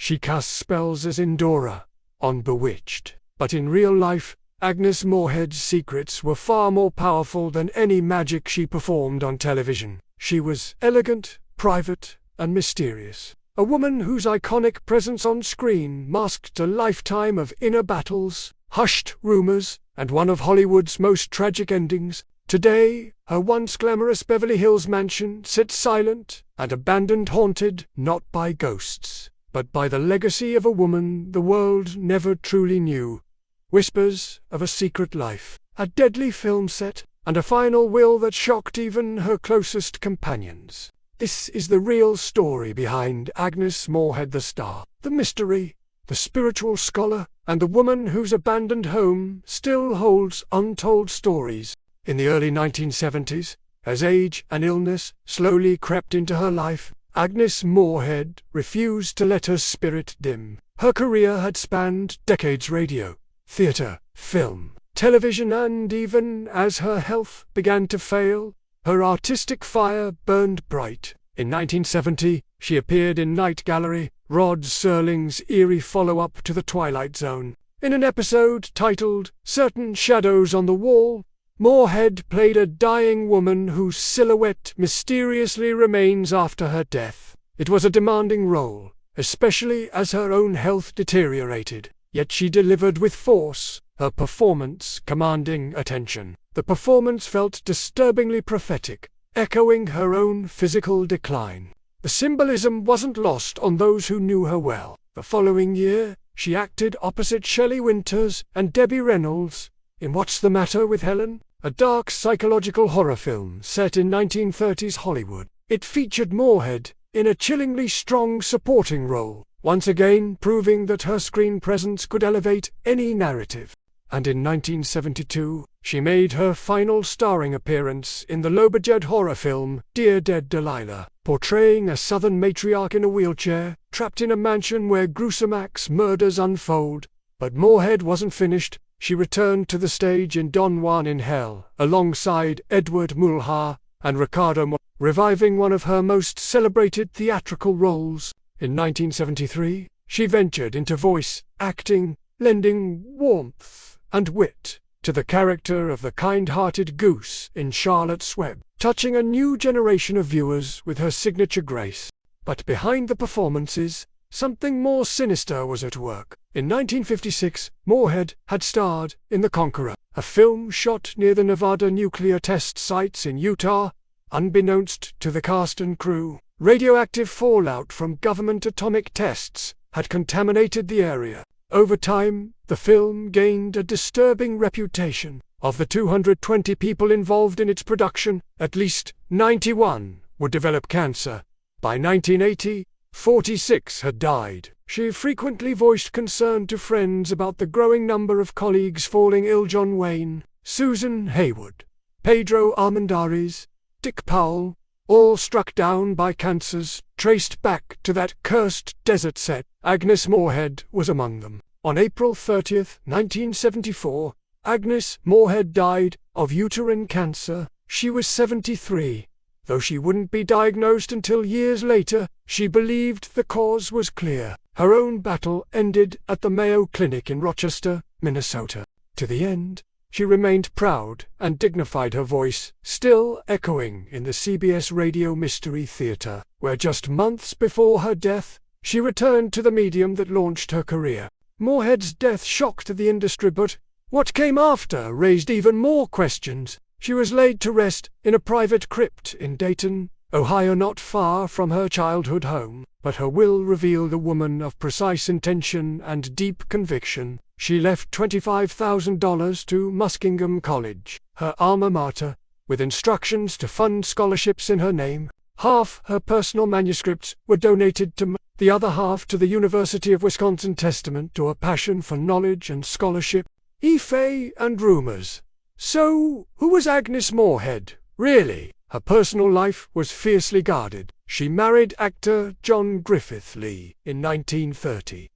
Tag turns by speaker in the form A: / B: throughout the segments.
A: She cast spells as Endora on Bewitched. But in real life, Agnes Moorehead's secrets were far more powerful than any magic she performed on television. She was elegant, private, and mysterious. A woman whose iconic presence on screen masked a lifetime of inner battles, hushed rumors, and one of Hollywood's most tragic endings. Today, her once glamorous Beverly Hills mansion sits silent and abandoned, haunted not by ghosts, but by the legacy of a woman the world never truly knew. Whispers of a secret life, a deadly film set, and a final will that shocked even her closest companions. This is the real story behind Agnes Moorehead, the star, the mystery, the spiritual scholar, and the woman whose abandoned home still holds untold stories. In the early 1970s, as age and illness slowly crept into her life, Agnes Moorehead refused to let her spirit dim. Her career had spanned decades: radio, theater, film, television, and even as her health began to fail, her artistic fire burned bright. In 1970, she appeared in Night Gallery, Rod Serling's eerie follow-up to The Twilight Zone. In an episode titled "Certain Shadows on the Wall," Moorehead played a dying woman whose silhouette mysteriously remains after her death. It was a demanding role, especially as her own health deteriorated. Yet she delivered with force, her performance commanding attention. The performance felt disturbingly prophetic, echoing her own physical decline. The symbolism wasn't lost on those who knew her well. The following year, she acted opposite Shelley Winters and Debbie Reynolds in What's the Matter with Helen?, a dark psychological horror film set in 1930s Hollywood. It featured Moorehead in a chillingly strong supporting role, once again proving that her screen presence could elevate any narrative. And in 1972, she made her final starring appearance in the low-budget horror film Dear Dead Delilah, portraying a southern matriarch in a wheelchair, trapped in a mansion where gruesome axe murders unfold. But Moorehead wasn't finished. She returned to the stage in Don Juan in Hell, alongside Edward Mulhar and Ricardo, reviving one of her most celebrated theatrical roles. In 1973, she ventured into voice acting, lending warmth and wit to the character of the kind-hearted goose in Charlotte's Web, touching a new generation of viewers with her signature grace. But behind the performances, something more sinister was at work. In 1956, Moorehead had starred in The Conqueror, a film shot near the Nevada nuclear test sites in Utah. Unbeknownst to the cast and crew, radioactive fallout from government atomic tests had contaminated the area. Over time, the film gained a disturbing reputation. Of the 220 people involved in its production, at least 91 would develop cancer. By 1980, 46 had died. She frequently voiced concern to friends about the growing number of colleagues falling ill: John Wayne, Susan Hayward, Pedro Armendariz, Dick Powell, all struck down by cancers traced back to that cursed desert set. Agnes Moorehead was among them. On April 30, 1974, Agnes Moorehead died of uterine cancer. She was 73. Though she wouldn't be diagnosed until years later, she believed the cause was clear. Her own battle ended at the Mayo Clinic in Rochester, Minnesota. To the end, she remained proud and dignified, her voice still echoing in the CBS Radio Mystery Theater, where just months before her death, she returned to the medium that launched her career. Moorehead's death shocked the industry, but what came after raised even more questions. She was laid to rest in a private crypt in Dayton, Ohio, not far from her childhood home, but her will revealed a woman of precise intention and deep conviction. She left $25,000 to Muskingum College, her alma mater, with instructions to fund scholarships in her name. Half her personal manuscripts were donated to the other half to the University of Wisconsin, testament to a passion for knowledge and scholarship. Ife and rumors. So, who was Agnes Moorehead, really? Her personal life was fiercely guarded. She married actor John Griffith Lee in 1930.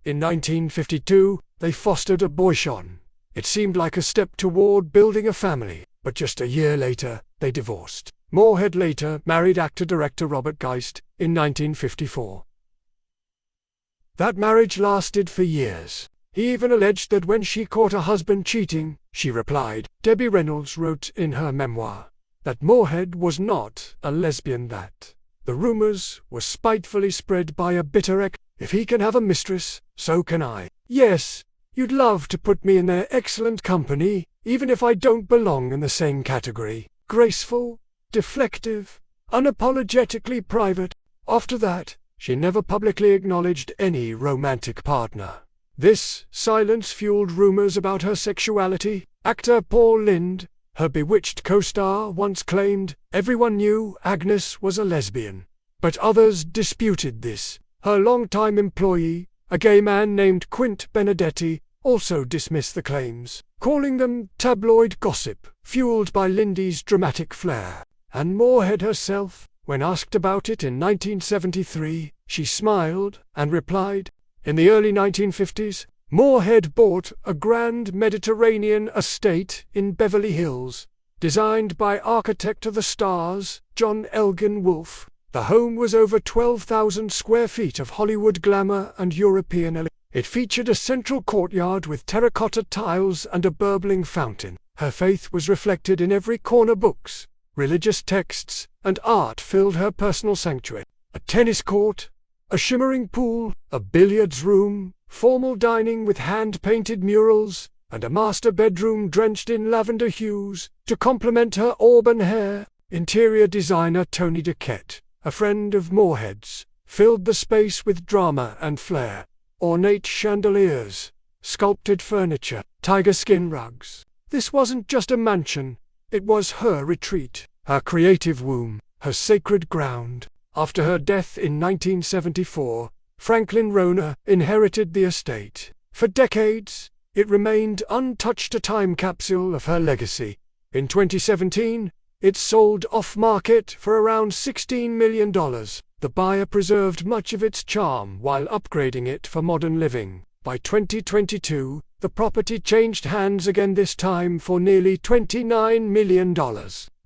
A: In 1952, they fostered a boyson. It seemed like a step toward building a family, but just a year later, they divorced. Moorehead later married actor-director Robert Geist in 1954. That marriage lasted for years. He even alleged that when she caught her husband cheating, she replied. Debbie Reynolds wrote in her memoir that Moorehead was not a lesbian, that the rumors were spitefully spread by a bitter ex. If he can have a mistress, so can I. Yes, you'd love to put me in their excellent company, even if I don't belong in the same category. Graceful, deflective, unapologetically private. After that, she never publicly acknowledged any romantic partner. This silence fueled rumors about her sexuality. Actor Paul Lynde, her Bewitched co-star, once claimed everyone knew Agnes was a lesbian. But others disputed this. Her longtime employee, a gay man named Quint Benedetti, also dismissed the claims, calling them tabloid gossip, fueled by Linde's dramatic flair. And Moorehead herself, when asked about it in 1973, she smiled and replied, in the early 1950s, Moorehead bought a grand Mediterranean estate in Beverly Hills, designed by architect of the stars, John Elgin Wolfe. The home was over 12,000 square feet of Hollywood glamour and European elegance. It featured a central courtyard with terracotta tiles and a burbling fountain. Her faith was reflected in every corner. Books, religious texts, and art filled her personal sanctuary. A tennis court, a shimmering pool, a billiards room, formal dining with hand-painted murals, and a master bedroom drenched in lavender hues to complement her auburn hair. Interior designer Tony Duquette, a friend of Moorehead's, filled the space with drama and flair. Ornate chandeliers, sculpted furniture, tiger skin rugs. This wasn't just a mansion, it was her retreat, her creative womb, her sacred ground. After her death in 1974, Franklin Rona inherited the estate. For decades, it remained untouched, a time capsule of her legacy. In 2017, it sold off-market for around $16 million. The buyer preserved much of its charm while upgrading it for modern living. By 2022, the property changed hands again, this time for nearly $29 million.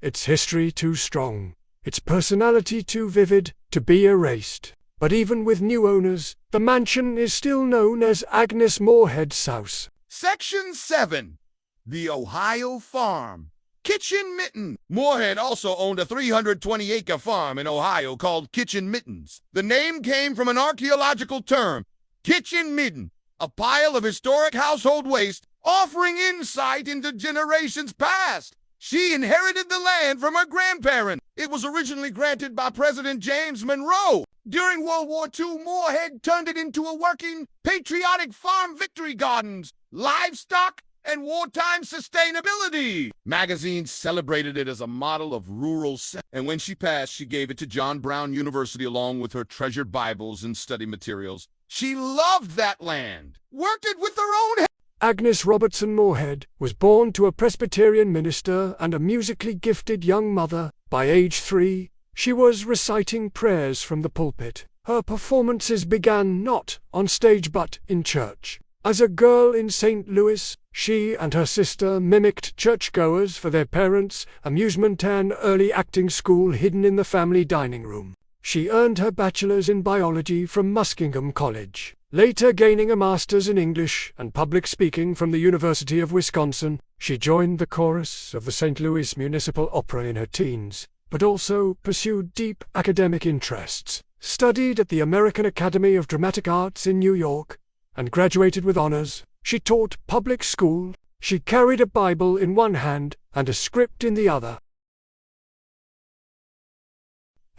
A: Its history too strong, its personality too vivid, to be erased. But even with new owners, the mansion is still known as Agnes Moorehead's house.
B: Section 7. The Ohio Farm. Kitchen Mitten. Moorehead also owned a 320-acre farm in Ohio called Kitchen Mittens. The name came from an archaeological term, kitchen midden, a pile of historic household waste offering insight into generations past. She inherited the land from her grandparents. It was originally granted by President James Monroe. During World War II, Moorehead turned it into a working, patriotic farm, victory gardens, livestock, and wartime sustainability. Magazines celebrated it as a model of rural and when she passed, she gave it to John Brown University along with her treasured Bibles and study materials. She loved that land, worked it with her own hands.
A: Agnes Robertson Moorehead was born to a Presbyterian minister and a musically gifted young mother. By age 3, she was reciting prayers from the pulpit. Her performances began not on stage but in church. As a girl in St. Louis, she and her sister mimicked churchgoers for their parents' amusement, an early acting school hidden in the family dining room. She earned her bachelor's in biology from Muskingum College, later gaining a master's in English and public speaking from the University of Wisconsin. She joined the chorus of the St. Louis Municipal Opera in her teens, but also pursued deep academic interests, studied at the American Academy of Dramatic Arts in New York, and graduated with honors. She taught public school. She carried a Bible in one hand and a script in the other.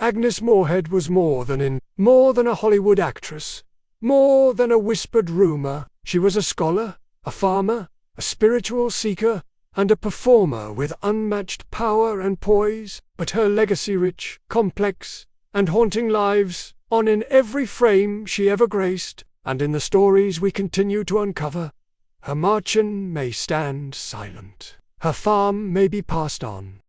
A: Agnes Moorehead was more than a Hollywood actress, more than a whispered rumor. She was a scholar, a farmer, a spiritual seeker, and a performer with unmatched power and poise. But her legacy, rich, complex, and haunting, lives on in every frame she ever graced, and in the stories we continue to uncover. Her mansion may stand silent, her farm may be passed on,